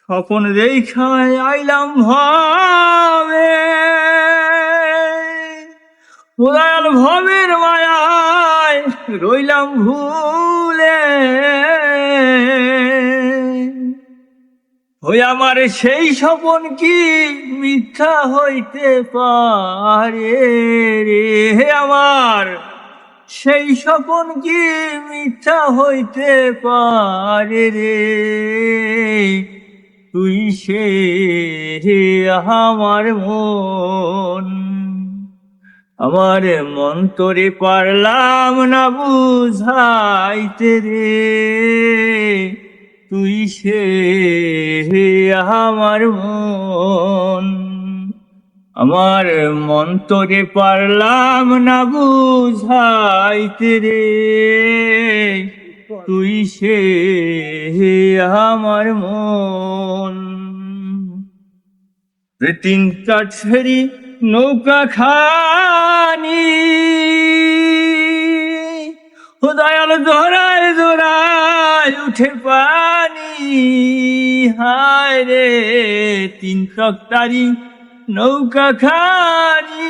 স্বপন দেখায় আইলাম ভাবে, উদাল ভবের মায়ায় রইলাম ভুলে। ওই আমার সেই স্বপন কি মিথ্যা হইতে পারে রে? আমার সেই স্বপন কি মিথ্যা হইতে পারে রে? তুই সে আমার মন, আমার মন তোরে পারলাম না বুঝাইতে রে। তুই সে আমার মন, আমার মন তোরে পারলাম না বুঝাইতে রে। তুই সে আমার মন। তিন কাঠ ফেরি নৌকা খানি, ও দয়াল জোড়ায় জোড়ায় উঠে পানি। হায় রে তিন তক্তারি নৌকা খানি,